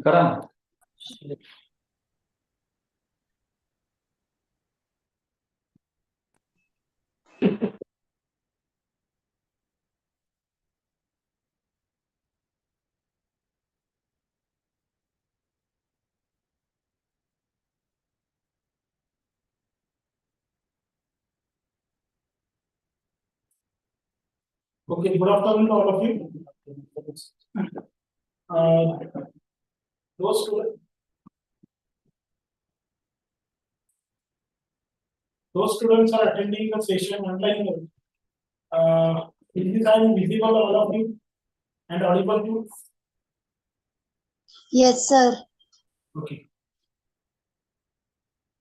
करा Okay, good afternoon to all of you. Those students, are attending the session online. Is this time visible all of you and audible to you? Yes, sir. Okay.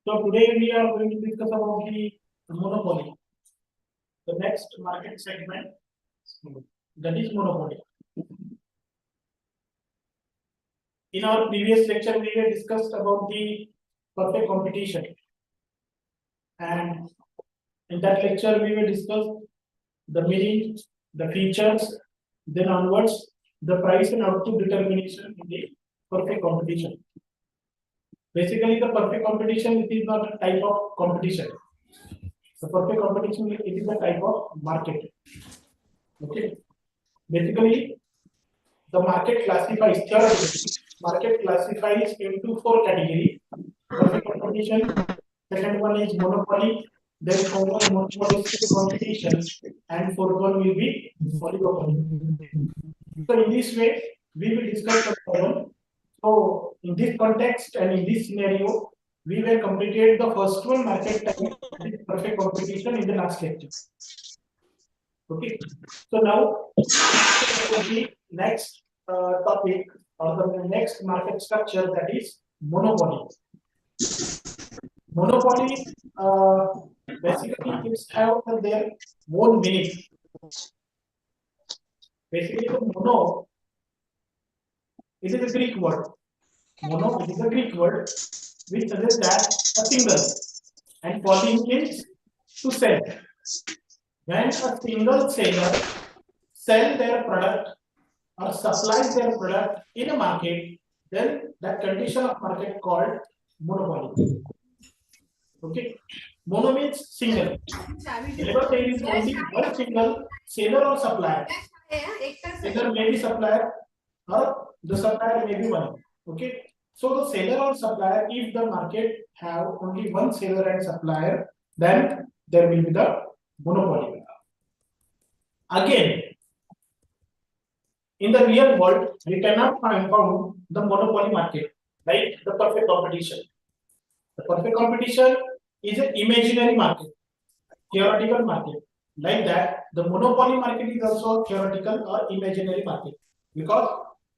So today we are going to discuss about the monopoly. The next market segment, that is monopoly. In our previous lecture, we had discussed about the perfect competition, and in that lecture, we will discuss the meaning, the features, then onwards the price and output determination in the perfect competition. Basically, the perfect competition, it is not a type of competition. The perfect competition, it is a type of market. Okay. Basically, the market classifies into 4 categories. Perfect competition. Second one is monopoly. Then third one monopolistic competition, and fourth one will be oligopoly. So in this way, we will discuss the problem. So in this context and in this scenario, we will completed the first one, market type, perfect competition, in the last lecture. Okay. So now the next topic or the next market structure, that is monopoly. Monopoly basically it's have their own meaning. Basically, the mono, it is a Greek word. Mono, it is a Greek word which suggests that a single, and poly means to sell. When a single seller sells their product or supplies their product in a market, then that condition of market called monopoly. Okay, mono means single. Whenever there is only one single seller or supplier, seller may be supplier or the supplier may be one. Okay, so the seller or supplier, if the market have only one seller and supplier, then there will be the monopoly. Again, in the real world, we cannot find the monopoly market, like the perfect competition. The perfect competition is an imaginary market, theoretical market. Like that, the monopoly market is also theoretical or imaginary market, because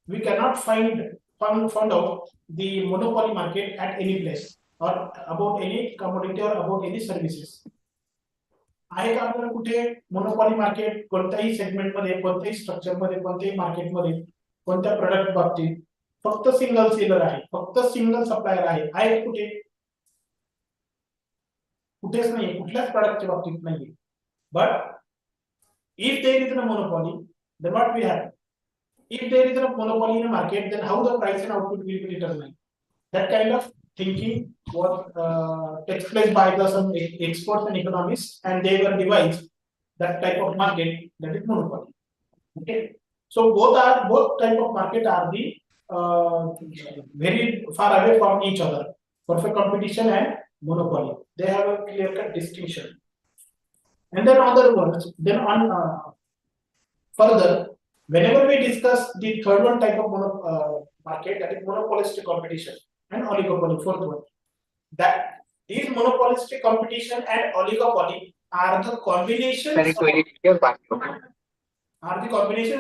we cannot find out the monopoly market at any place or about any commodity or about any services. आहे का आपल्याला कुठे monopoly market कोणत्याही segment मध्ये, कोणत्याही structure मध्ये, कोणत्याही market मध्ये, कोणत्या प्रोडक्ट बाबतीत फक्त सिंगल सेलर आहे, फक्त सिंगल सप्लायर आहे कुठे? कुठेच नाही, कुठल्याच प्रोडक्टच्या बाबतीत नाही. But if there is a monopoly, then what we have? If there is a monopoly in a market, then how the price and output will be determined? That kind of thinking was takes place by some experts and economists, and they were devised that type of market, that is monopoly. Okay, so both type of market are the very far away from each other. Perfect competition and monopoly, they have a clear-cut distinction. And then other words, then on further, whenever we discuss the third one type of market, that is monopolistic competition and oligopoly, fourth one, that these monopolistic competition and oligopoly are the combinations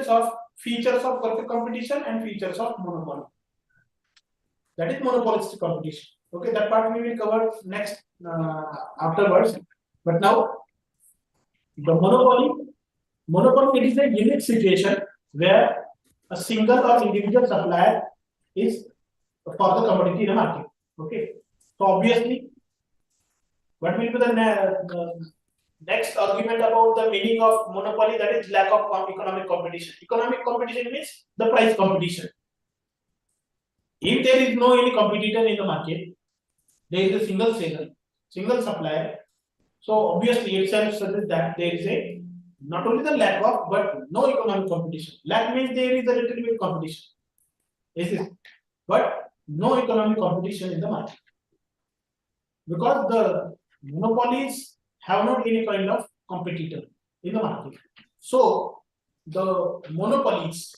of features of perfect competition and features of monopoly. That is monopolistic competition. Okay, that part we will cover next afterwards. But now, the monopoly, it is a unique situation where a single or individual supplier is for the commodity in the market. Okay, so obviously What will be the next argument about the meaning of monopoly? That is lack of economic competition. Economic competition means the price competition. If there is no any competitor in the market, there is a single seller, single supplier. So obviously itself suggests that there is a not only the lack of but no economic competition. Lack means there is a little bit competition. But no economic competition in the market. Because the monopolies have not any kind of competitor in the market. So the monopolies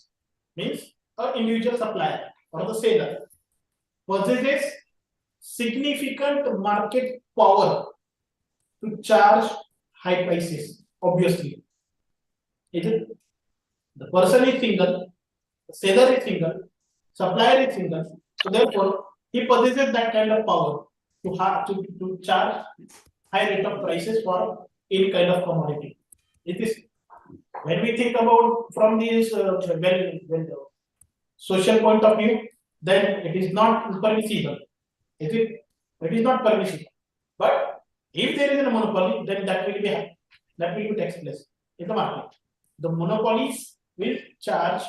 means an individual supplier or the seller possesses significant market power to charge high prices. Obviously, is it? The person is single, the seller is single, supplier is single. So therefore, he possesses that kind of power to charge high rate of prices for any kind of commodity. It is when we think about from this social point of view, then it is not permissible. Is it? It is not permissible. But if there is a monopoly, then that will be takes place in the market. The monopolies will charge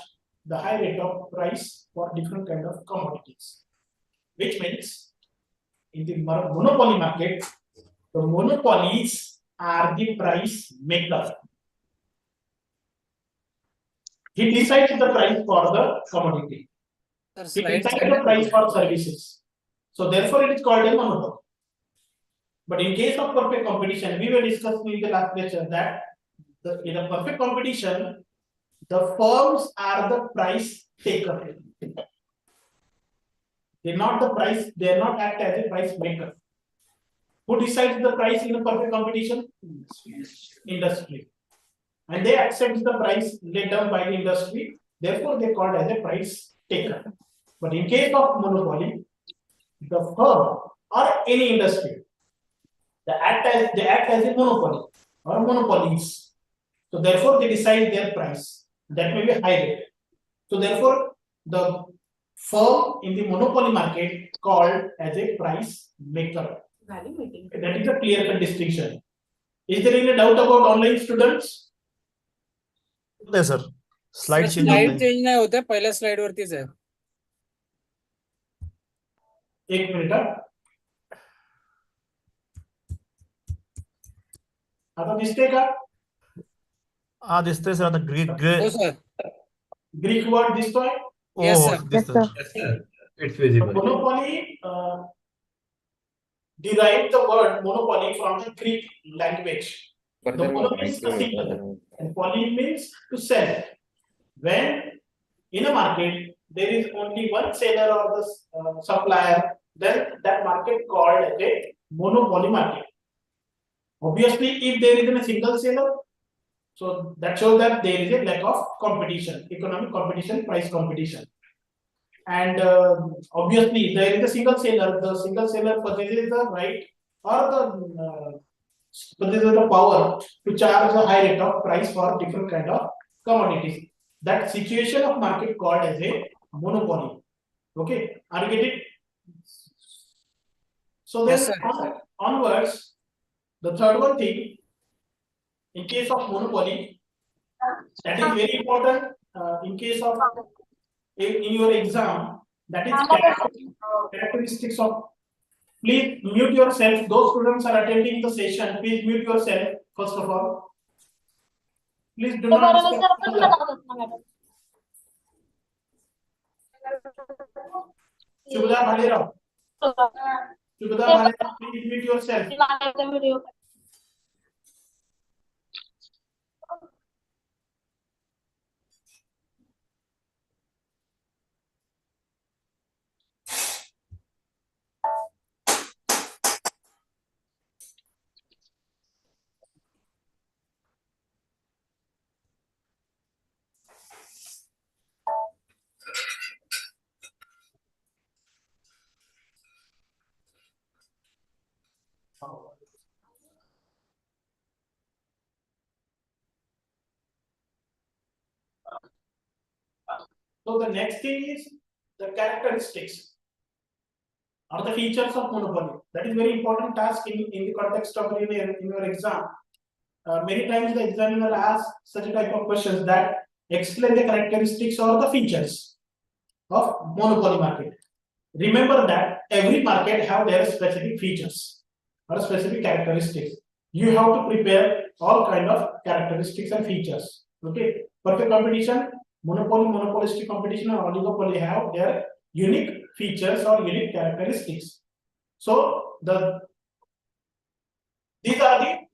the high rate of price for different kind of commodities, which means in the monopoly market, the monopolies are the price maker. He decides the price for the commodity. He decides the price for services. So therefore, it is called a monopoly. But in case of perfect competition, we were discussing in the last lecture that in a perfect competition, the firms are the price taker. They're not the price, they're not act as a price maker. Who decides the price in a perfect competition? Industry. And they accept the price laid down by the industry, therefore they called as a price taker. But in case of monopoly, the firm or any industry, they act as a monopoly or monopolies. So therefore they decide their price. That may be high rate. So therefore the firm in the monopoly market called as a price maker. That is a clear-cut distinction. Is there any doubt about online students? नाही sir slide change नाही होते पहिल्या slide वरतीच आहे. एक minute आता दिसते का? हा दिसतंय सर आता ग्रीक वर्ड दिसतोय? Yes, sir. दिसतंय. It's visible. Monopoly derived the word monopoly from the Greek language. The mono means to single and poly means to sell. When in a market there is only one seller or the supplier, then that market called as a monopoly market. Obviously, if there is a single seller, so that shows that there is a lack of competition, economic competition, price competition. And obviously, there is a single seller. The single seller possesses the right or the possesses the power to charge a high rate of price for different kind of commodities. That situation of market called as a monopoly. Okay, are you getting it? So then Yes, onwards, the third one thing, in case of monopoly, that is very important. In case of in your exam, that is characteristics of. Please mute yourself. Those students are attending the session. Please mute yourself first of all. Please do not disturb. Shubhda Bhalera. Shubhda Bhalera, please mute yourself. So the next thing is the characteristics. are the features of monopoly. That is very important task in the context of in your exam. Many times the examiner asks such a type of questions that explain the characteristics or the features of monopoly market. Remember that every market have their specific features or specific characteristics. You have to prepare all kind of characteristics and features. Okay, perfect competition, monopoly, monopolistic competition, and oligopoly have their unique features or unique characteristics. So these are the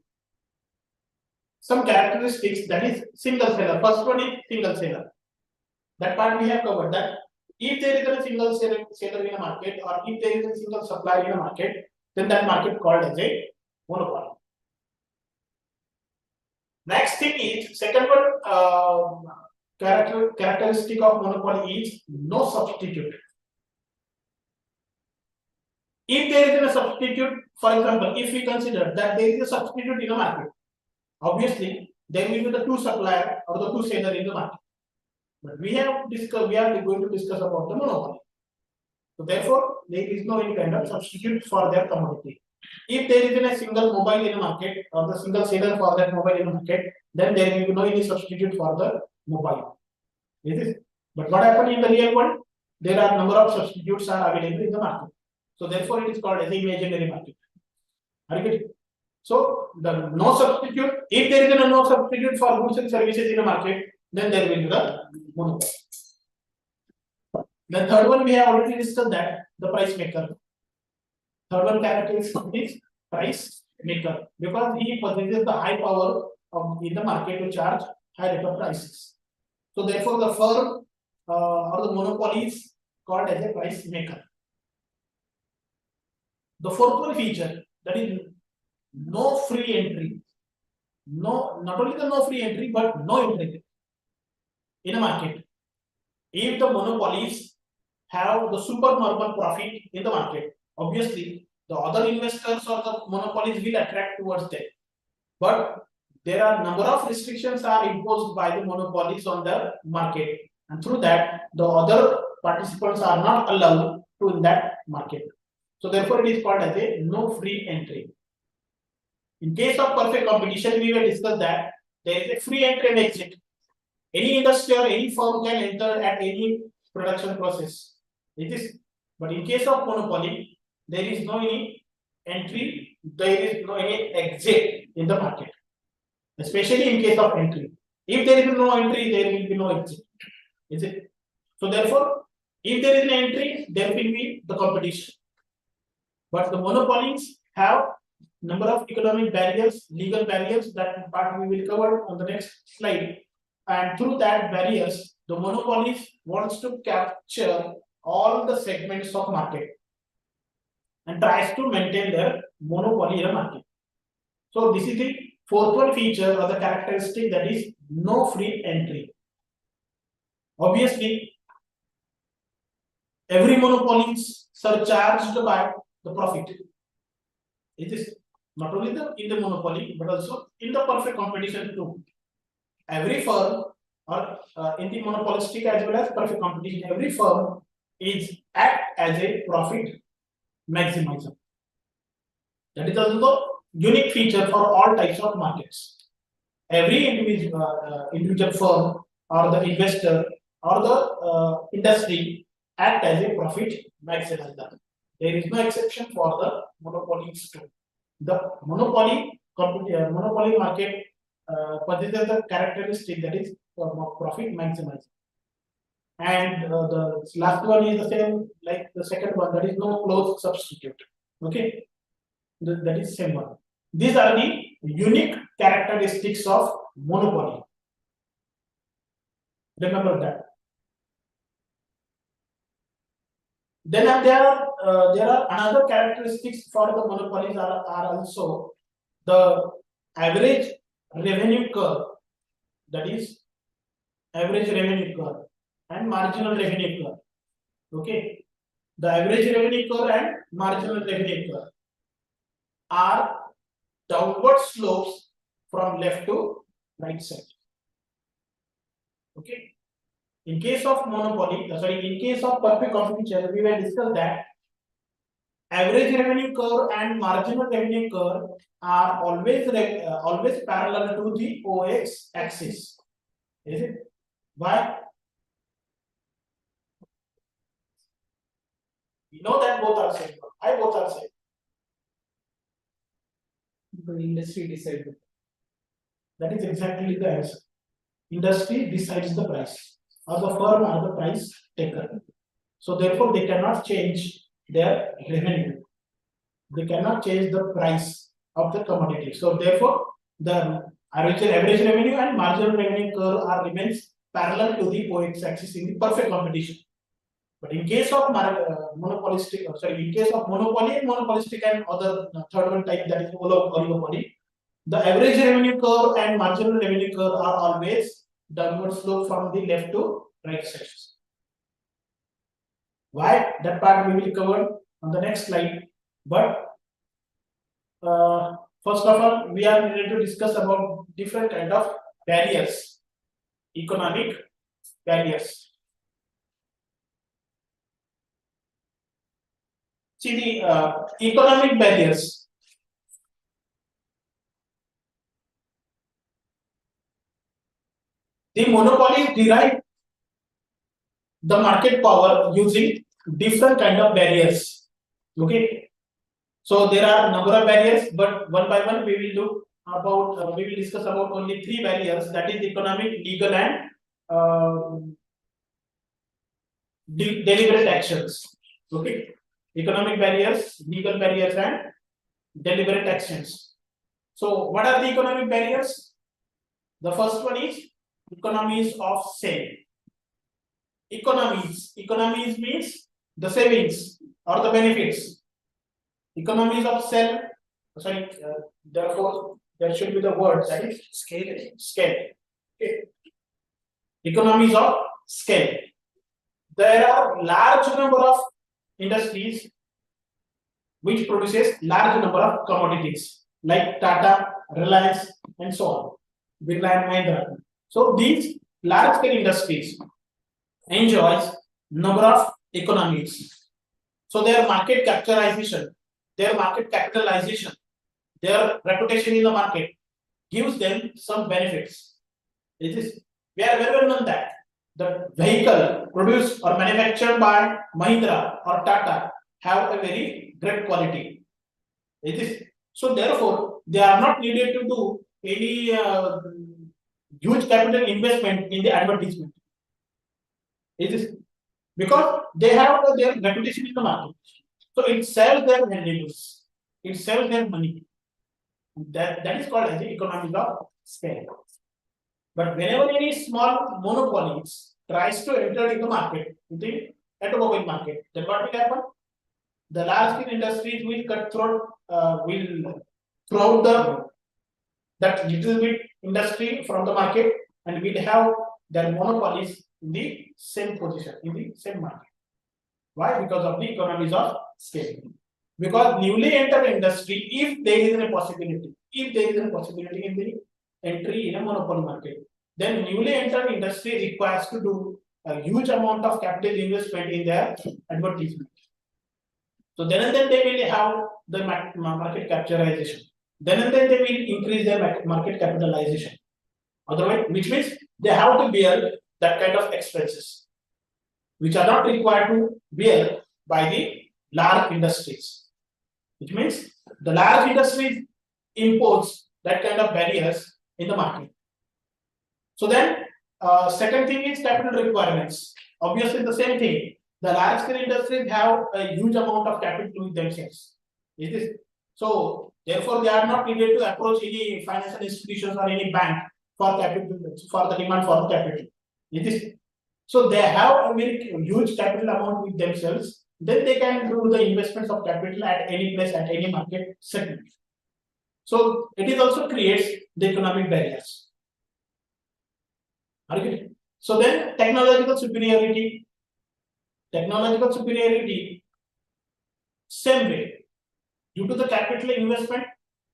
some characteristics that is single seller. First one is single seller. That part we have covered. That if there is a single seller in a market, or if there is a single supplier in a market, then that market called as a monopoly. Next thing is second one, characteristic of monopoly is no substitute. If there is a substitute, for example, if we consider that there is a substitute in the market, obviously there will be the two supplier or the two seller in the market. But we are going to discuss about the monopoly. So therefore, there is no any kind of substitute for their commodity. If there is a single mobile in the market or the single seller for that mobile in the market, then there will be no any substitute for the mobile. Is it? But what happens in the real world? There are number of substitutes are available in the market. So therefore, it is called as the imaginary market. Are you getting? So the no substitute. If there is a no substitute for goods and services in the market, then there will be the monopoly. The third one we have already discussed, that the price maker. Third one characteristic is price maker, because he possesses the high power in the market to charge high rate of prices. So therefore, the firm or the monopoly is called as a price maker. The fourth one feature, that is no free entry. No, not only the no free entry, but no entry in a market. If the monopolies have the supernormal profit in the market, obviously the other investors or the monopolies will attract towards them. But there are number of restrictions are imposed by the monopolies on the market, and through that the other participants are not allowed to in that market. So therefore, it is called as a no free entry. In case of perfect competition, we will discuss that there is a free entry and exit. Any industry or any firm can enter at any production process. It is, but in case of monopoly, there is no any entry, there is no any exit in the market. Especially in case of entry. If there is no entry, there will be no exit. Is it? So therefore, if there is an entry, there will be the competition. But the monopolies have number of economic barriers, legal barriers, that part we will cover on the next slide. And through that barriers, the monopolies wants to capture all the segments of market and tries to maintain their monopoly in the market. So this is the fourth one feature or the characteristic, that is no free entry. Obviously, every monopoly is surcharged by the profit. It is not only in the monopoly, but also in the perfect competition too. Every firm, or in the monopolistic as well as perfect competition, every firm is act as a profit maximizer. That is also unique feature for all types of markets. Every individual firm or the investor or the industry act as a profit maximizer. There is no exception for the monopolies too. The monopoly market possesses the characteristic, that is profit maximizing. And the last one is the same like the second one, that is no close substitute. Okay, that is same one. These are the unique characteristics of monopoly. Remember that. Then there are another characteristics for the monopolies are also the average revenue curve, that is average revenue curve and marginal revenue curve. Okay, the average revenue curve and marginal revenue curve are downward slopes from left to right side. Okay. In case of monopoly, in case of perfect competition, we will discuss that average revenue curve and marginal revenue curve are always parallel to the OX axis. Is it? Why? We know that both are same. Why both are same? The industry decided. That is exactly the answer. Industry decides the price, or the firm or the price taker. So therefore, they cannot change their revenue. They cannot change the price of the commodity. So therefore, the average revenue and marginal revenue curve are remains parallel to the OX axis in the perfect competition. But in case of monopolistic, in case of monopoly and monopolistic and other third one type, that is oligopoly, the average revenue curve and marginal revenue curve are always downward slope from the left to right axis. Why? That part we will cover on the next slide. But first of all, we are ready to discuss about different kind of barriers, economic barriers. See the economic barriers. The monopolies derive the market power using different kind of barriers. Okay. So there are number of barriers, but one by one we will look about. We will discuss about only 3 barriers. That is economic, legal, and deliberate actions. Okay. Economic barriers, legal barriers, and deliberate actions. So what are the economic barriers? The first one is economies of scale. Economies means the savings or the benefits. Economies of scale. Therefore, there should be the word that is scale. Okay. Economies of scale. There are large number of industries which produces large number of commodities like Tata, Reliance, and so on. Birla and Mahindra. So these large scale industries enjoys number of economies. So their market capitalization, their reputation in the market gives them some benefits. We are very well known that the vehicle produced or manufactured by Mahindra or Tata have a very great quality. So therefore, they are not needed to do any huge capital investment in the advertisement. Because they have their reputation in the market. So it sells their values, it sells their money. That is called as the economies of scale. But whenever any small monopolies tries to enter in the market, in the automobile market, then what will happen? The large scale industries will will throw out that little bit industry from the market, and will have their monopolies in the same position, in the same market. Why? Because of the economies of scale. Because newly entered industry, if there is a possibility in the entry in a monopoly market, then newly entered industry requires to do a huge amount of capital investment in their advertisement. So then and then they will have the market capitalization. Then and then they will increase their market capitalization. Otherwise, which means they have to bear that kind of expenses, which are not required to bear by the large industries. Which means the large industries impose that kind of barriers in the market. So then, second thing is capital requirements. Obviously, the same thing. The large scale industries have a huge amount of capital with themselves. So therefore, they are not needed to approach any financial institutions or any bank for capital, for the demand for capital. So they have a very huge capital amount with themselves. Then they can do the investments of capital at any place, at any market segment. So it also creates the economic barriers. So then technological superiority. Same way. Due to the capital investment,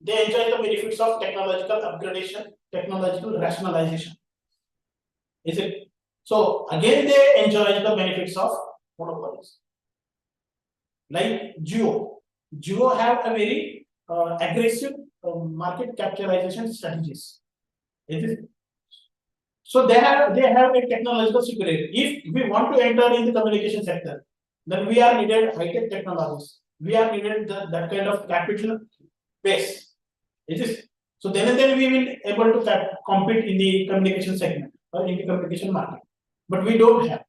they enjoy the benefits of technological upgradation, technological rationalization. So again, they enjoy the benefits of monopolies. Like Jio. Jio have a very aggressive market capitalization strategies. It is, so they have a technological superiority. If we want to enter in the communication sector, then we are needed high-tech technologies. We are needed that kind of capital base. It is, so then and then we will able to compete in the communication segment or in the communication market. But we don't have.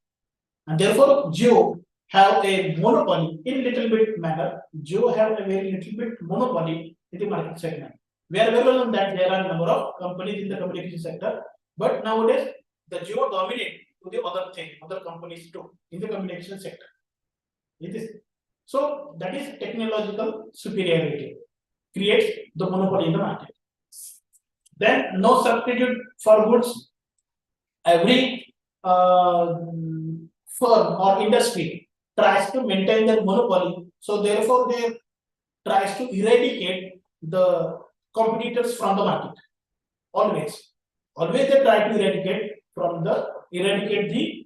And therefore, Jio have a monopoly in little bit manner. Jio have a very little bit monopoly in the market segment. We are aware of that there are a number of companies in the communication sector, but nowadays the Jio dominate to the other thing, other companies too in the communication sector. It is, so that is technological superiority creates the monopoly in the market. Then no substitute for goods. Every firm or industry tries to maintain their monopoly, so therefore they tries to eradicate the competitors from the market. Always they try to eradicate the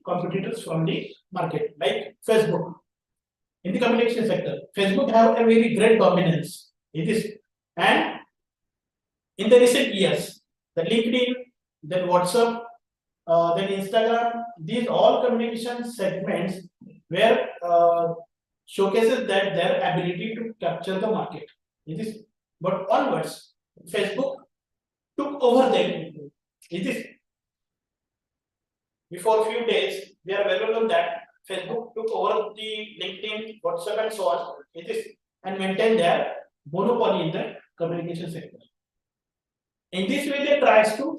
competitors from the market, like Facebook. In the communication sector, Facebook have a very great dominance. It is, and in the recent years, the LinkedIn, then WhatsApp, then Instagram, these all communication segments where showcases that their ability to capture the market. It is, but onwards, Facebook took over them. It is, before a few days, we are aware of that Facebook took over the LinkedIn, WhatsApp, and so on. It is, and maintain their monopoly in the communication sector. In this way, they tries to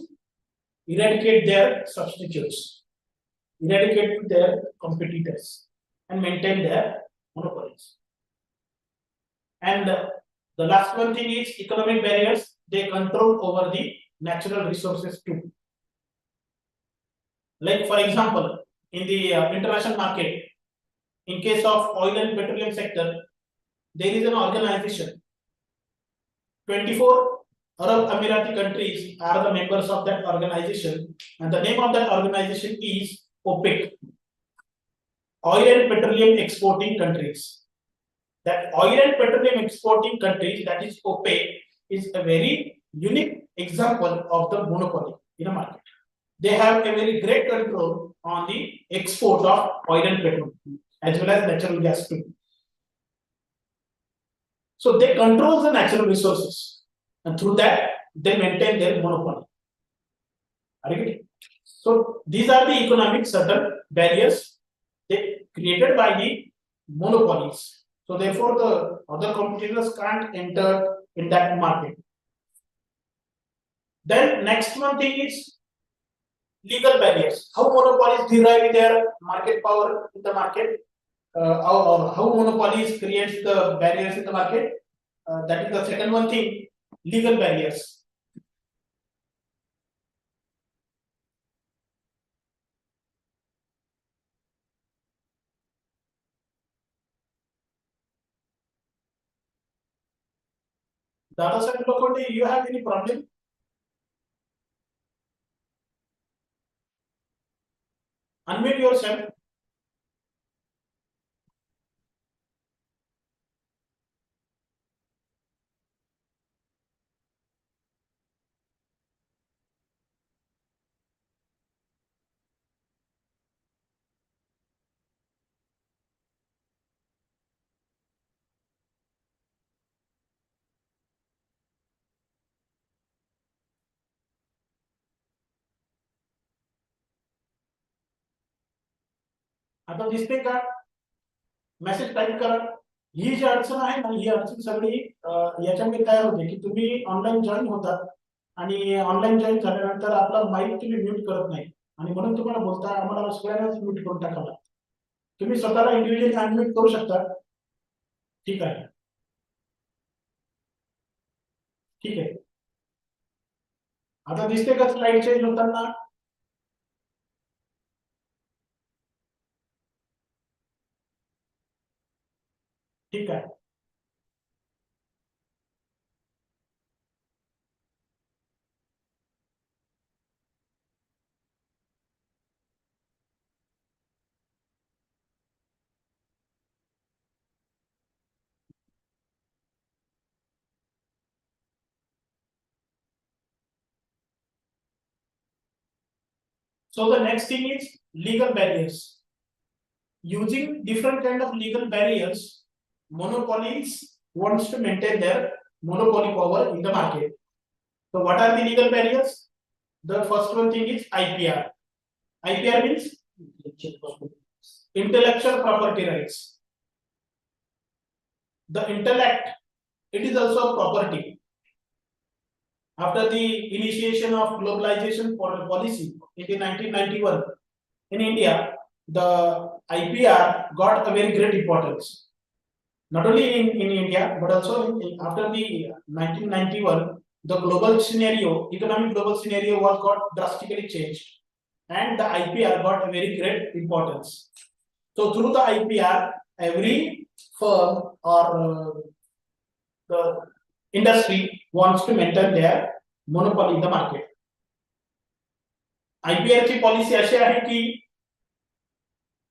eradicate their substitutes, eradicate their competitors, and maintain their monopolies. And the last one thing is economic barriers. They control over the natural resources too. Like for example, in the international market, in case of oil and petroleum sector, there is an organization. 24 Arab Emirati countries are the members of that organization, and the name of that organization is OPEC, Oil and Petroleum Exporting Countries. That oil and petroleum exporting countries, that is OPEC, is a very unique example of the monopoly in a market. They have a very great control on the export of oil and petrol as well as natural gas too. So they control the natural resources, and through that they maintain their monopoly. So these are the economic certain barriers they created by the monopolies. So therefore, the other competitors can't enter in that market. Then next one thing is legal barriers. How monopolies derive their market power in the market, or how monopolies creates the barriers in the market. That is the second one thing, legal barriers. Data center Lokondi, you have any problem? Unmute yourself. आता दिसते का message type करा. ही जी अडचण आहे ना, ही अडचण सगळी याच्यामध्ये तयार होते की तुम्ही ऑनलाईन जॉईन होतात आणि ऑनलाईन जॉईन झाल्यानंतर आपला माईक तुम्ही म्यूट करत नाही, आणि म्हणून तुम्हाला बोलता आम्हाला सगळ्यांनाच म्यूट करून टाकावा. तुम्ही स्वतःला इंडिव्हिज्युअली अनम्यूट करू शकता. ठीक आहे, ठीक आहे. आता दिसते का स्लाइड चेंज होताना? ठीक आहे. So the next thing is legal barriers. Using different kind of legal barriers, monopolies wants to maintain their monopoly power in the market. So what are the legal barriers? The first one thing is IPR. IPR means intellectual property rights. The intellect, it is also a property. After the initiation of globalization policy in 1991 in India, the IPR got a very great importance. Not only in India, but also after the 1991, the global scenario, economic global scenario was got drastically changed, and the IPR got a very great importance. So through the IPR, every firm or the industry wants to maintain their monopoly in the market. IPR ची policy अशी आहे की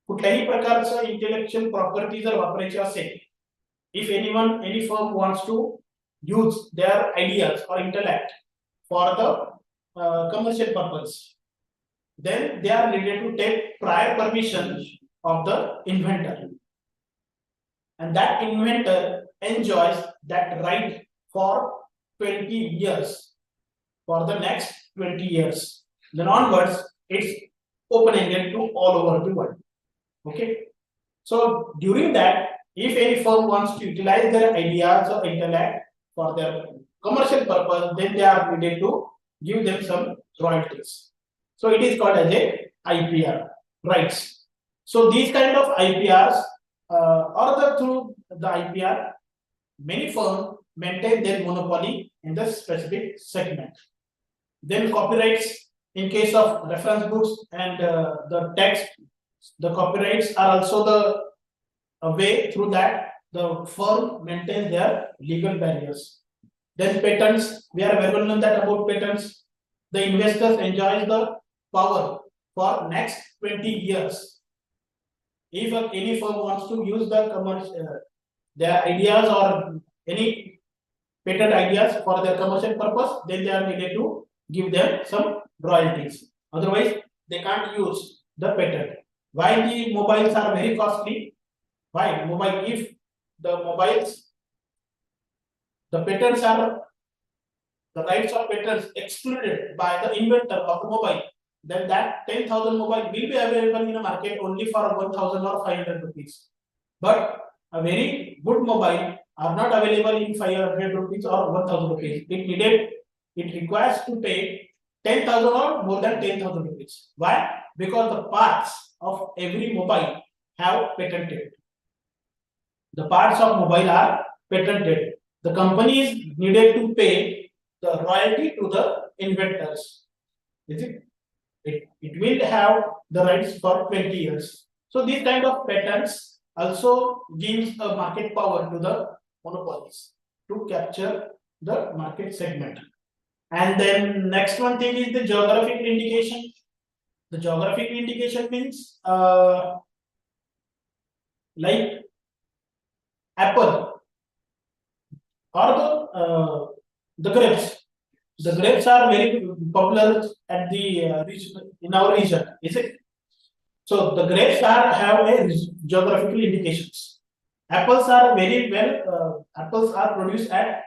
कुठल्याही प्रकारचं intellectual property जर वापरायची असेल, if any firm wants to use their ideas or intellect for the commercial purpose, then they are needed to take prior permission of the inventor, and that inventor enjoys that right for 20 years, for the next 20 years. Then onwards, it's open-ended to all over the world. Okay. So during that, if any firm wants to utilize their ideas or intellect for their commercial purpose, then they are needed to give them some royalties. So it is called as a IPR rights. So these kind of IPRs, through the IPR, many firms maintain their monopoly in the specific segment. Then copyrights, in case of reference books and the text, the copyrights are also the way through that the firm maintains their legal barriers. Then patents, we are very well known that about patents, the investors enjoy the power for next 20 years. If any firm wants to use the commercial their ideas or any patent ideas for their commercial purpose, then they are needed to give them some royalties. Otherwise, they can't use the patent. Why the mobiles are very costly? Why mobile? If the mobiles, the patents are the rights of patents excluded by the inventor of the mobile, then that 10,000 mobile will be available in the market only for 1,000 or 500 rupees. But a very good mobile are not available in 500 rupees or 1,000 rupees. It requires to pay 10,000 or more than 10,000 rupees. Why? Because the parts of every mobile have patented. The parts of mobile are patented. The company is needed to pay the royalty to the inventors. Is it? It will have the rights for 20 years. So these kind of patents also gives a market power to the monopolies to capture the market segment. And then next one thing is the geographical indication. The geographical indication means like apple or the grapes. The grapes are very popular at the in our region, is it? So the grapes have a geographical indications. Apples are very well. Apples are produced at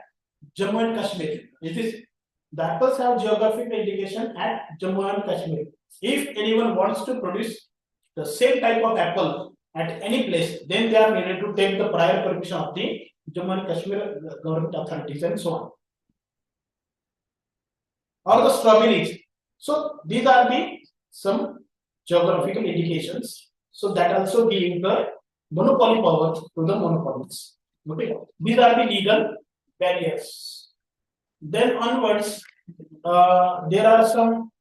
Jammu and Kashmir. It is the apples have geographical indication at Jammu and Kashmir. If anyone wants to produce the same type of apple at any place, then they are needed to take the prior permission of the Jammu and Kashmir government authorities and so on. Or the strawberries. So these are the some geographical indications. So that also gives the monopoly power to the monopolies. Okay, these are the legal barriers. Then onwards, there are some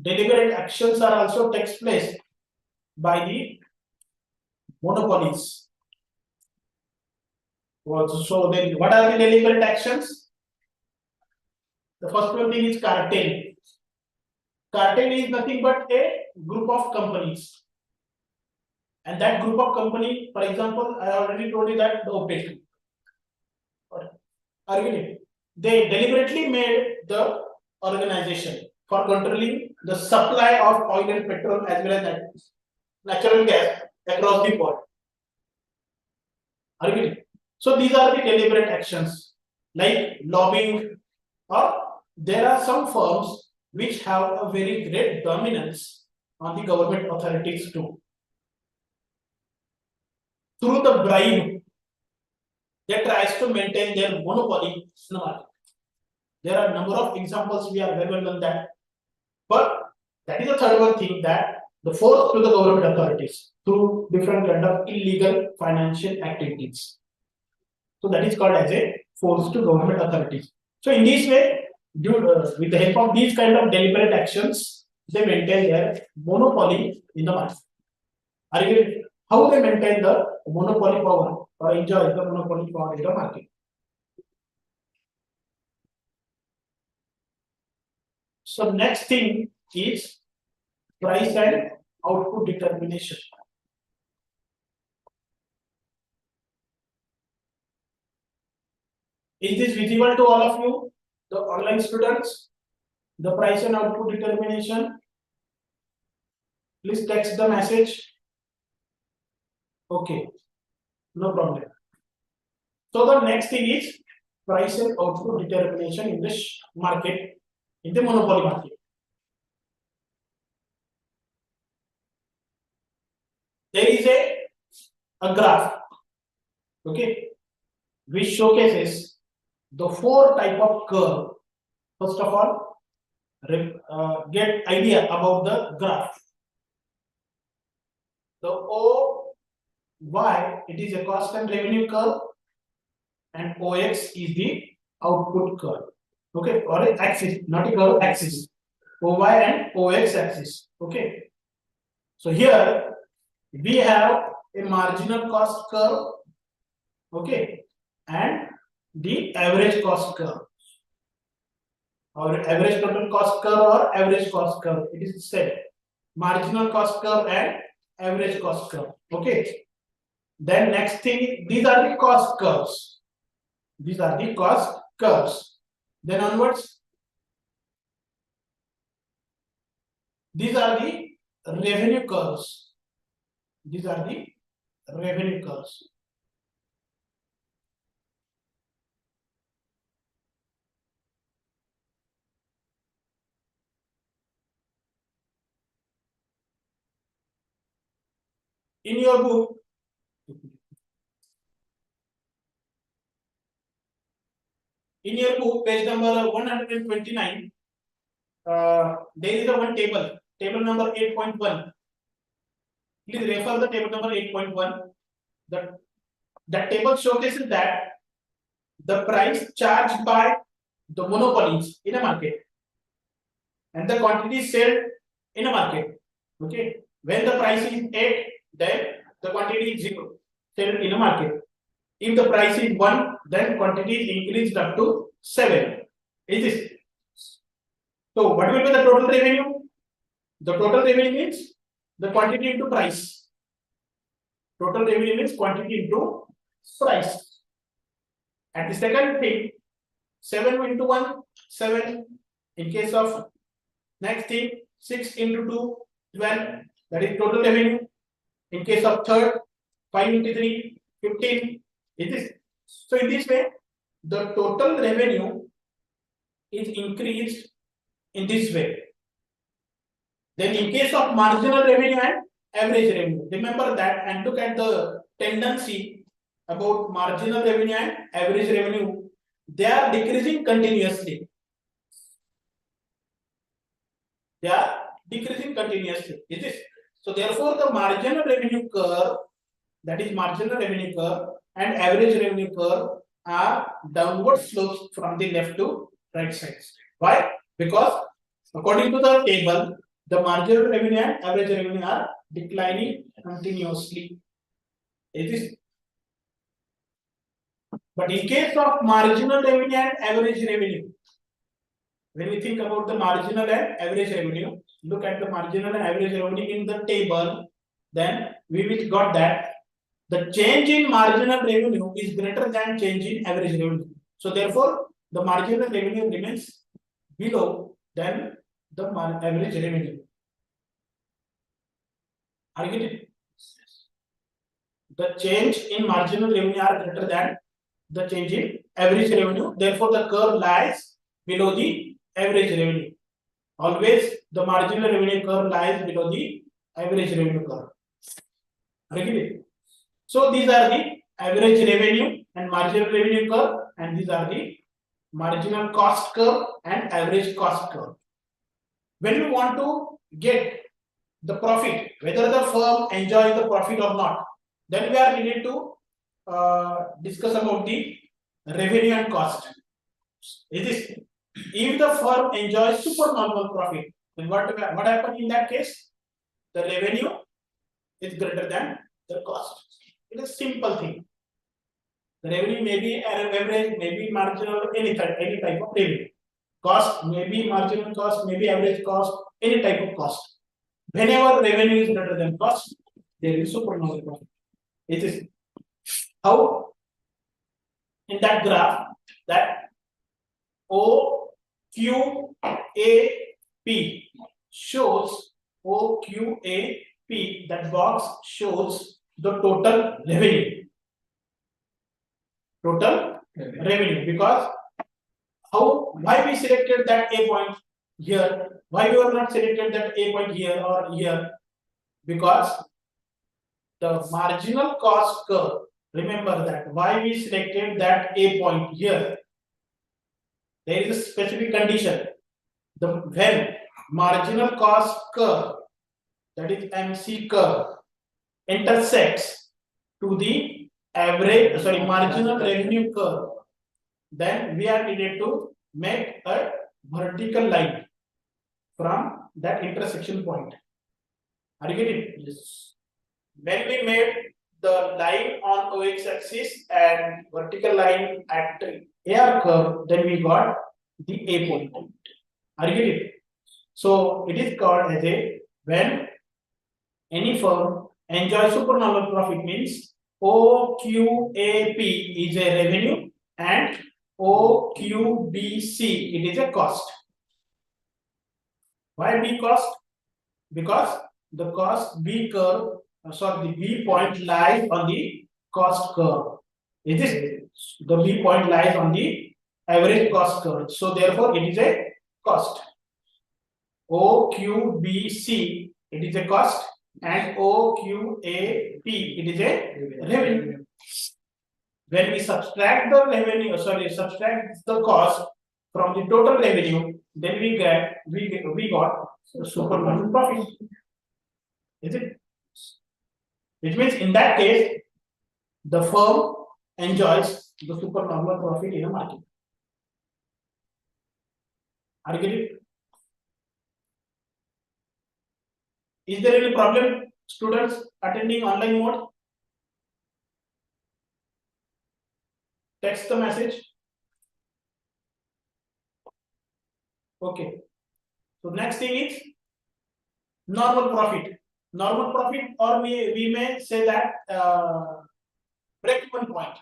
deliberate actions are also takes place by the monopolies. So then what are the deliberate actions? The first one thing is cartel. Cartel is nothing but a group of companies. And that group of company, for example, I already told you that the OPEC. Argument. They deliberately made the organization for controlling the supply of oil and petrol as well as natural gas across the world. Argument. So these are the deliberate actions like lobbying, or there are some firms which have a very great dominance on the government authorities too. Through the bribe, they tries to maintain their monopoly in the market. There are a number of examples we are available on that. But that is the third one thing, that the force to the government authorities through different kind of illegal financial activities. So that is called as a force to government authorities. So in this way, with the help of these kind of deliberate actions, they maintain their monopoly in the market. Argument, how they maintain the monopoly power or enjoy the monopoly power in the market. So next thing is price and output determination. Is this visible to all of you, the online students? The price and output determination? Please text the message. Okay, no problem. So the next thing is price and output determination in the market, in the monopoly market. There is a graph, okay, which showcases the four type of curve. First of all, get idea about the graph. The OY, it is a cost and revenue curve, and OX is the output curve. Okay, or an axis, not a curve, axis. OY and OX axis. Okay. So here we have a marginal cost curve, okay, and the average cost curve, or average total cost curve, or average cost curve. It is said marginal cost curve and average cost curve. Okay. Then next thing, these are the cost curves. These are the cost curves. Then onwards, these are the revenue curves. These are the revenue curves. In your book, page number 129, there is a one table number 8.1. Please refer the table number 8.1. That table showcases that the price charged by the monopolies in a market and the quantity sold in a market. Okay, when the price is 8, then the quantity is 0 sold in a market. If the price is 1, then quantity is increased up to 7. Is this? So what will be the total revenue? The total revenue means the quantity into price. Total revenue means quantity into price. And the second thing, 7 into 1, 7. In case of next thing, 6 into 2, 12. That is total revenue. In case of third, 5 into 3, 15. Is this? So in this way, the total revenue is increased in this way. Then in case of marginal revenue and average revenue, remember that and look at the tendency about marginal revenue and average revenue. They are decreasing continuously. They are decreasing continuously. Is this? So therefore, the marginal revenue curve, that is marginal revenue curve, and average revenue curve are downward slopes from the left to right sides. Why? Because according to the table, the marginal revenue and average revenue are declining continuously. Is this? But in case of marginal revenue and average revenue, when we think about the marginal and average revenue, look at the marginal and average revenue in the table, then we will got that the change in marginal revenue is greater than change in average revenue. So therefore, the marginal revenue remains below than the average revenue. Are you getting it? The change in marginal revenue are greater than the change in average revenue. Therefore, the curve lies below the average revenue. Always the marginal revenue curve lies below the average revenue curve. Are you getting it? So these are the average revenue and marginal revenue curve, and these are the marginal cost curve and average cost curve. When we want to get the profit, whether the firm enjoys the profit or not, then we are needed to discuss about the revenue and cost. It is if the firm enjoys supernormal profit, then what happens in that case? The revenue is greater than the cost. It is a simple thing. The revenue may be average, may be marginal, any type of revenue. Cost may be marginal cost, may be average cost, any type of cost. Whenever revenue is greater than cost, there is supernormal profit. It is how in that graph that OQAP shows OQAP, that box shows the total revenue. Total revenue, because why we selected that A point here, why we were not selected that A point here or here? Because the marginal cost curve, remember that why we selected that A point here, there is a specific condition. When marginal cost curve, that is MC curve, intersects to the marginal revenue curve, then we are needed to make a vertical line from that intersection point. Are you getting it? Yes. When we made the line on OX axis and vertical line at AR curve, then we got the A point. Are you getting it? So it is called as a, when any firm enjoys supernormal profit, means OQAP is a revenue and OQBC it is a cost. Why B cost? Because the cost B curve, the B point lies on the cost curve. Is it? The B point lies on the average cost curve. So therefore it is a cost. OQBC it is a cost, and OQAP it is a revenue. When we subtract the revenue, subtract the cost from the total revenue, then we got the supernormal profit. Is it? Which means in that case, the firm enjoys the supernormal profit in a market. Are you getting it? Is there any problem, students attending online mode? Text the message. Okay. So next thing is normal profit. Normal profit, or we may say that break-even point.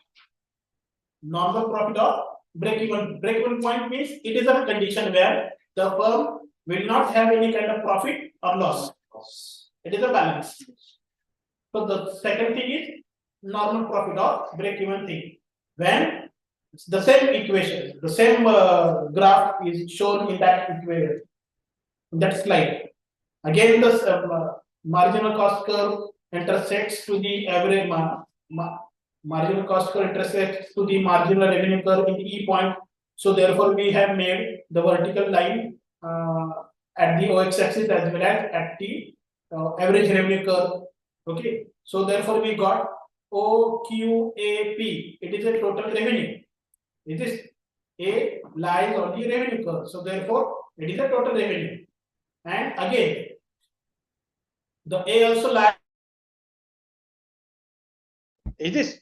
Normal profit or break-even. Break-even point means it is a condition where the firm will not have any kind of profit or loss. It is a balance. So the second thing is normal profit or break-even thing. When the same equation, the same graph is shown in that equation, in that slide. Again, the marginal cost curve intersects to the average marginal cost curve intersects to the marginal revenue curve in the E point. So therefore, we have made the vertical line at the OX axis as well as at the average revenue curve. Okay. So therefore, we got OQAP. It is a total revenue. It is A lies on the revenue curve. So therefore, it is a total revenue. And again, the A also lies. Is this?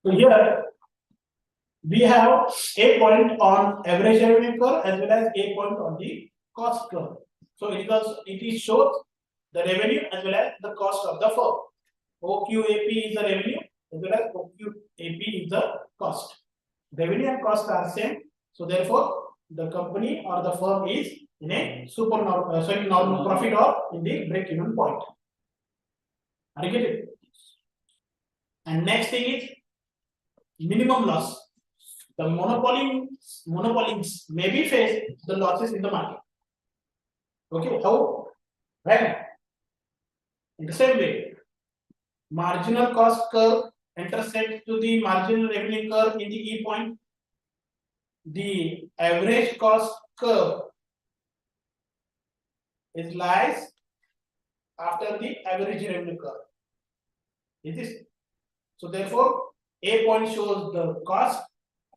So here we have a point on average revenue curve as well as a point on the cost curve. So it is shows the revenue as well as the cost of the firm. OQAP is the revenue as well as OQAP is the cost. Revenue and cost are same. So therefore, the company or the firm is in a normal profit or in the break-even point. Are you getting it? And next thing is minimum loss. The monopolies may be face the losses in the market. Okay, how? When? In the same way, marginal cost curve intersects to the marginal revenue curve in the E point. The average cost curve is lies after the average revenue curve. It is so therefore A point shows the cost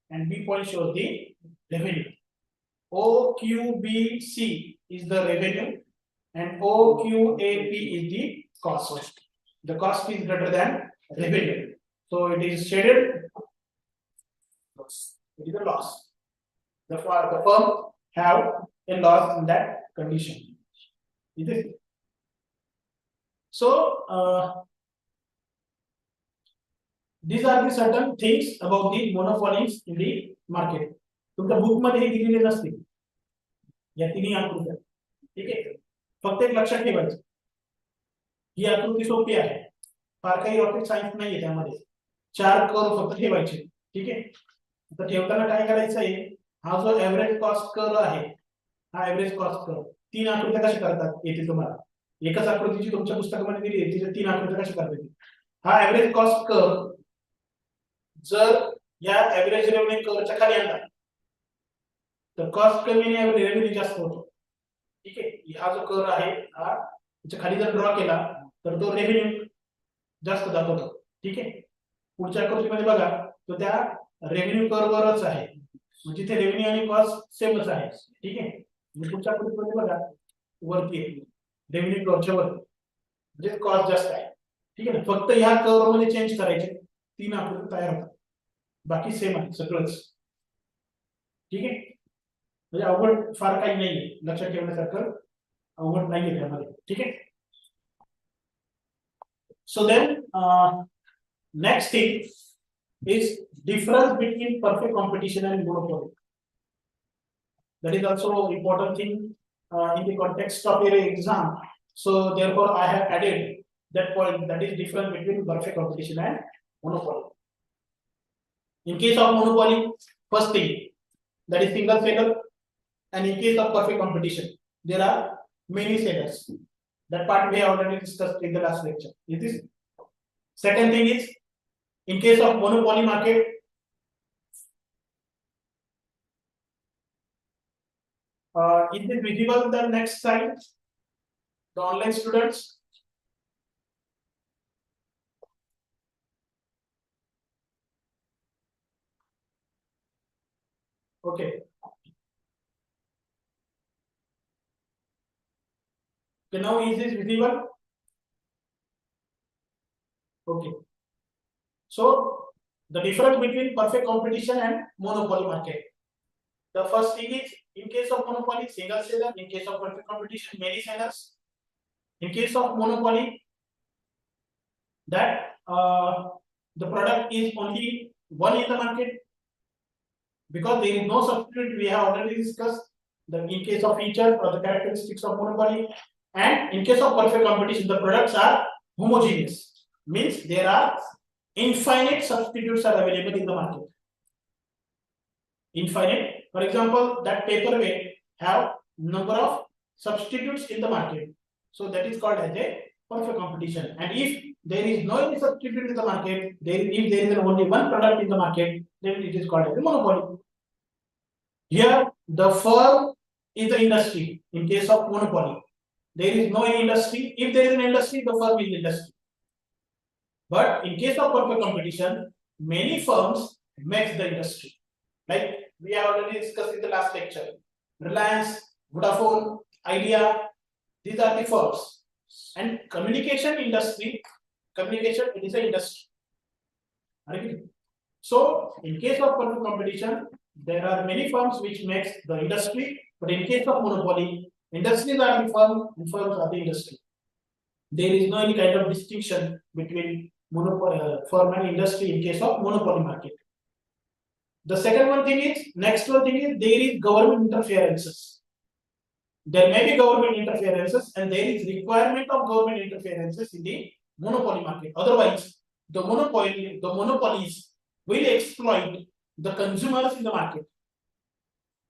and B point shows the revenue. OQBC is the revenue and OQAP is the cost. The cost is greater than revenue. So it is shaded. It is a loss. Therefore, the firm have a loss in that condition. Is it? So these are the certain things about the monopolies in the market. तुमच्या book मध्ये हे दिलेले नसतील या तिन्ही आकृत्या. ठीक आहे, फक्त एक लक्षात ठेवायचं ही आकृती सोपी आहे, फार काही रॉकेट सायन्स नाहीये त्यामध्ये. 4 कर्व फक्त ठेवायचे. ठीक आहे, आता ठेवताना काय करायचं आहे, हा जो एव्हरेज कॉस्ट कर्व आहे, हा एव्हरेज कॉस्ट कर्व 3 आकृत्या कशा करतात येते तुम्हाला. एकच आकृतीची तुमच्या पुस्तकामध्ये दिली आहे, तिथे 3 आकृत्या कशा करतात. हा एव्हरेज कॉस्ट कर्व जर या एव्हरेज रेव्हेन्यू कर्वच्या खाली आणला तर कॉस्ट कमी आणि रेव्हेन्यू जास्त होतो. ठीक आहे, हा जो कर्व आहे हा त्याच्या खाली जर ड्रॉ केला तर तो रेव्हेन्यू जास्त दाखवतो. ठीक आहे, पुढच्या आकृतीमध्ये बघा तो त्या रेव्हेन्यू कर्ववरच आहे, म्हणजे तिथे रेव्हेन्यू आणि कॉस्ट सेमच आहे. ठीक आहे, पुढच्या आकृतीमध्ये बघा वरती रेव्हेन्यू कर्वच्या वर म्हणजे कॉस्ट जास्त आहे. ठीक आहे ना, फक्त ह्या कर्व मध्ये चेंज करायचे, 3 आकृती तयार होतात, बाकी सेम आहे सगळंच. ठीक आहे, म्हणजे अवघड फार काही नाहीये, लक्षात ठेवण्यासारखं अवघड नाहीये त्यामध्ये. ठीक आहे. So then next thing is difference between perfect competition and monopoly. That is also important thing in the context of your exam. So therefore I have added that point, that is difference between perfect competition and monopoly. In case of monopoly, first thing that is single seller, and in case of perfect competition there are many sellers. That part we have already discussed in the last lecture. It is. Second thing is, in case of monopoly market, is it visible the next slide? The online students. Okay. Okay, now is this visible? Okay. So the difference between perfect competition and monopoly market. The first thing is, in case of monopoly, single seller. In case of perfect competition, many sellers. In case of monopoly, that the product is only one in the market, because there is no substitute. We have already discussed the in case of features or the characteristics of monopoly, and in case of perfect competition, the products are homogeneous, means there are infinite substitutes are available in the market. Infinite. For example, that paperweight have number of substitutes in the market, so that is called as a perfect competition. And if there is no any substitute in the market, if there is only one product in the market, then it is called as a monopoly. Here the firm is the industry. In case of monopoly, there is no industry. If there is an industry, the firm is industry. But in case of perfect competition, many firms make the industry. Like we have already discussed in the last lecture, Reliance, Vodafone, Idea, these are the firms. And communication industry, communication it is an industry. So in case of perfect competition, there are many firms which makes the industry, but in case of monopoly, industries are the firm and firms are the industry. There is no any kind of distinction between firm and industry in case of monopoly market. The second one thing is, next one thing is there is government interferences. There may be government interferences and there is requirement of government interferences in the monopoly market. Otherwise, the monopolies will exploit the consumers in the market.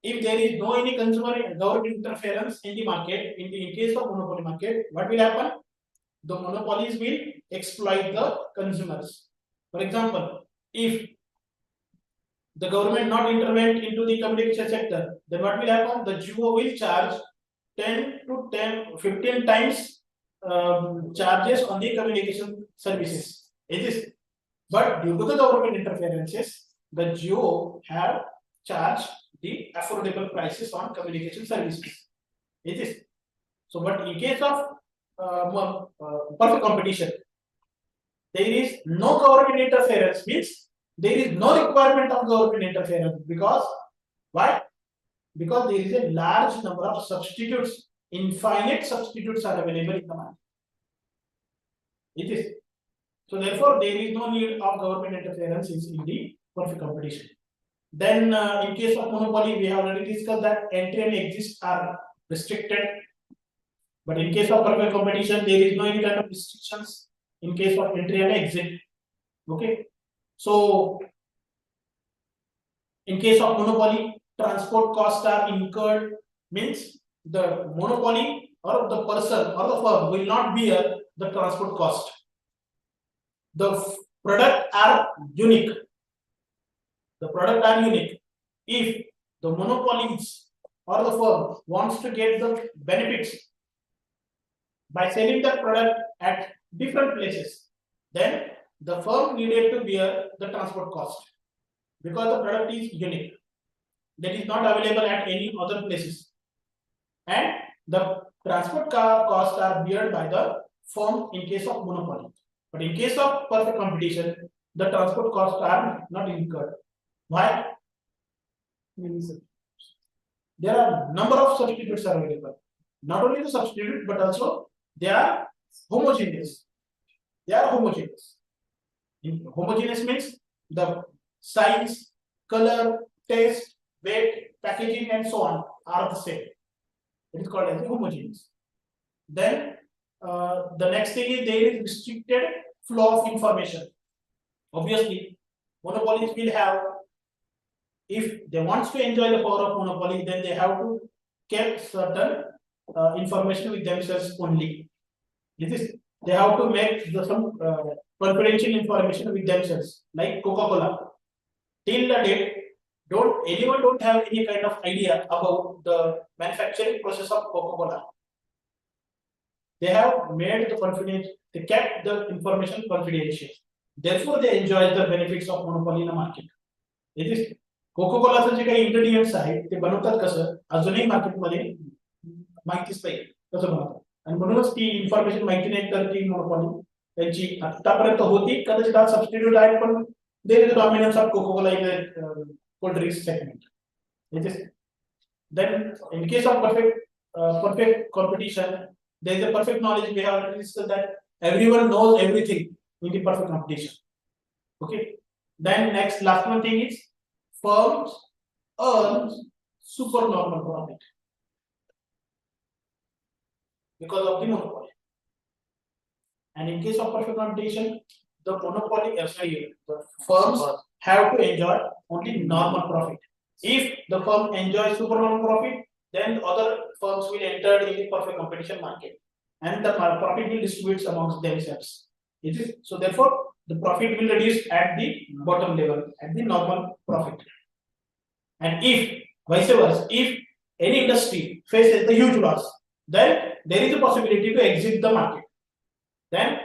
If there is no any consumer government interference in the market, in case of monopoly market, what will happen? The monopolies will exploit the consumers. For example, if the government not intervened into the communication sector, then what will happen? The Jio will charge 15 times charges on the communication services. But due to the government interferences, the Jio have charged the affordable prices on communication services. So, but in case of perfect competition, there is no government interference, means there is no requirement of government interference. Because why? Because there is a large number of substitutes, infinite substitutes are available in the market. So therefore there is no need of government interference in the perfect competition. Then in case of monopoly, we have already discussed that entry and exit are restricted. But in case of perfect competition, there is no any kind of restrictions in case of entry and exit. Okay. So in case of monopoly, transport costs are incurred, means the monopoly or the person or the firm will not bear the transport cost. The product are unique. If the monopolies or the firm wants to get the benefits by selling the product at different places, then the firm needed to bear the transport cost, because the product is unique, that is not available at any other places, and the transport costs are borne by the firm in case of monopoly. But in case of perfect competition, the transport costs are not incurred. Why? There are number of substitutes are available. Not only the substitute, but also they are homogeneous. Homogeneous means the size, color, taste, weight, packaging, and so on are the same. It is called as homogeneous. Then the next thing is there is restricted flow of information. Obviously, monopolies will have, if they want to enjoy the power of monopoly, then they have to keep certain information with themselves only. They have to make some confidential information with themselves, like Coca-Cola. Till the date, anyone don't have any kind of idea about the manufacturing process of Coca-Cola. They have made the confidence, they kept the information confidential. Therefore, they enjoy the benefits of monopoly in the market. कोकोकोलाचं जे काही ingredients आहेत ते बनवतात कसं, अजूनही मार्केटमध्ये माहितीच नाही कसं बनवतात, आणि म्हणूनच ती इन्फॉर्मेशन माहिती नाही, तर ती मोनोपॉली त्यांची आतापर्यंत होती. कदाचित आज सबस्टिट्यूट आहे, पण there is dominance of Coca Cola in the cold drinks segment. Then in case of perfect competition, there is a perfect knowledge. We have already discussed that everyone knows everything in the perfect competition. Okay. Then last one thing is, firms earn supernormal profit because of the monopoly. And in case of perfect competition, the firms have to enjoy only normal profit. If the firm enjoys supernormal profit, then other firms will enter in the perfect competition market, and the profit will distribute amongst themselves. So therefore, the profit will reduce at the bottom level, at the normal profit. And if vice versa, if any industry faces the huge loss, then there is a possibility to exit the market. Then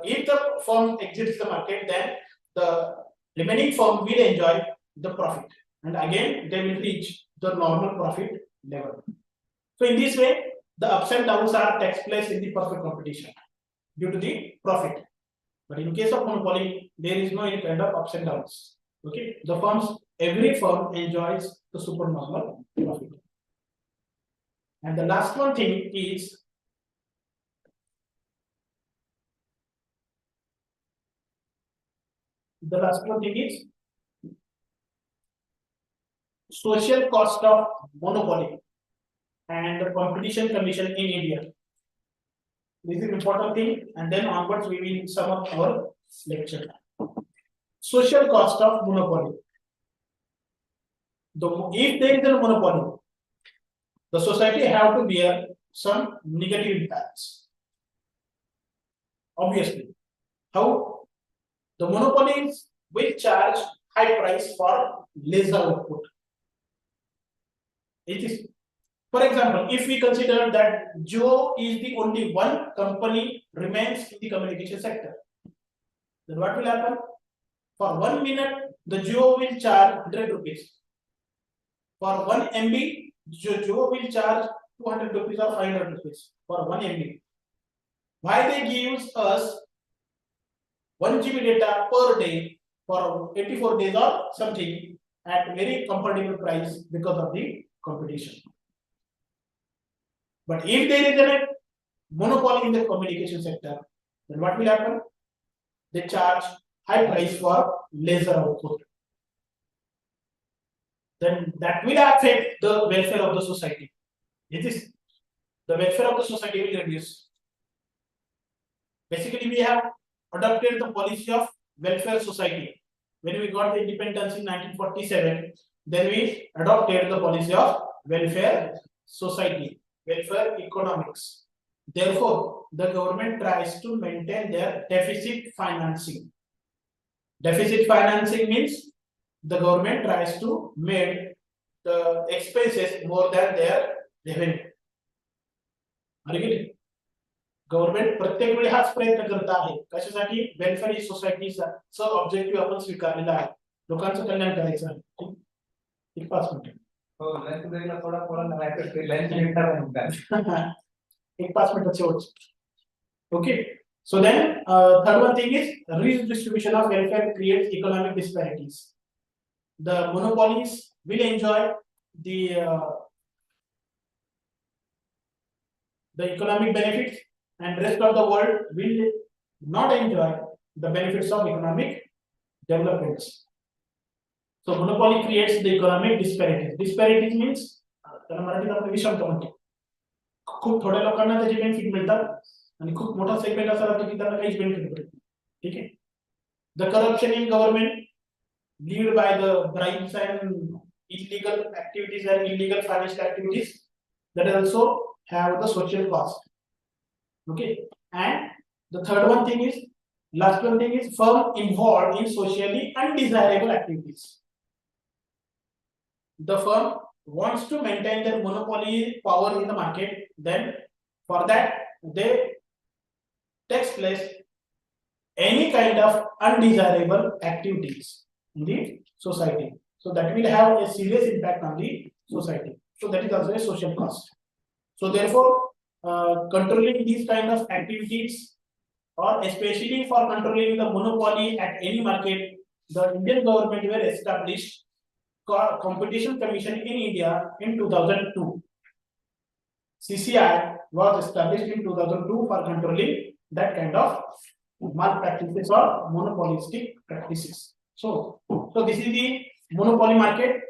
if the firm exits the market, then the remaining firm will enjoy the profit, and again they will reach the normal profit level. So in this way, the ups and downs takes place in the perfect competition due to the profit. But in case of monopoly, there is no any kind of ups and downs. Okay, every firm enjoys the supernormal profit. And the last one thing is social cost of monopoly and the competition commission in India. This is important thing, and then onwards we will sum up our lecture. Social cost of monopoly. If there is a monopoly, the society have to bear some negative impacts. Obviously, how the monopolies will charge high price for lesser output. It is, for example, if we consider that Jio is the only one company remains in the communication sector, then what will happen? For 1 minute, the Jio will charge 100 rupees. For 1 MB, Jio will charge 200 rupees or 500 rupees for 1 MB. Why they gives us 1 GB data per day for 84 days or something at very comfortable price because of the competition. But if there is a monopoly in the communication sector, then what will happen? They charge high price for lesser output. Then that will affect the welfare of the society. It is the welfare of the society will reduce. Basically, we have adopted the policy of welfare society. When we got the independence in 1947, then we adopted the policy of welfare society, welfare economics. Therefore, the government tries to maintain their deficit financing. Deficit financing means the government tries to make the expenses more than their revenue. Are you getting? Government प्रत्येक वेळी हाच प्रयत्न करत आहे कशासाठी welfare सोसायटीचा objective आपण स्वीकारलेला आहे लोकांचं कल्याण करायचं आहे एक 5 मिनिट हो लंच ब्रेकला थोडा पोरांना माहिती लंच ब्रेक एक 5 मिनिट शेवट okay so then third one thing is redistribution of welfare creates economic disparities. The monopolies will enjoy the economic benefits and rest of the world will not enjoy the benefits of economic developments. So monopoly creates the economic disparities. Disparities means त्याला मराठीत आपण विषमता म्हणतो. खूप थोड्या लोकांना त्याचे benefit मिळतात आणि खूप मोठा सेगमेंट असा राहतो की त्यांना काहीच बेनिफिट मिळत नाही. ठीक आहे. The corruption in government led by the bribes and illegal activities and illegal financial activities that also have the social cost. Okay, and the last one thing is firm involved in socially undesirable activities. The firm wants to maintain their monopoly power in the market, then for that they takes place any kind of undesirable activities in the society, so that will have a serious impact on the society. So that is also a social cost. So therefore controlling these kind of activities, or especially for controlling the monopoly at any market, the Indian government will establish competition commission in India in 2002. CCI was established in 2002 for controlling that kind of malpractices or monopolistic practices. So this is the monopoly market.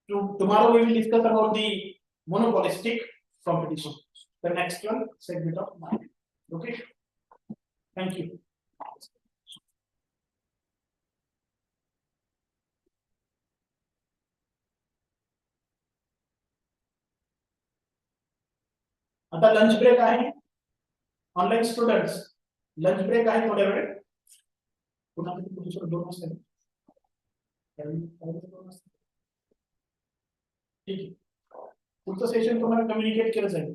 Tomorrow we will discuss about the monopolistic competition. The next one, segment of market. Okay, thank you. आता lunch break आहे. Online students lunch break आहे थोड्या वेळ. पुन्हा दुसरं 2 वाजता. ठीक आहे. पुढचं सेशन तुम्हाला कम्युनिकेट केलं जाईल.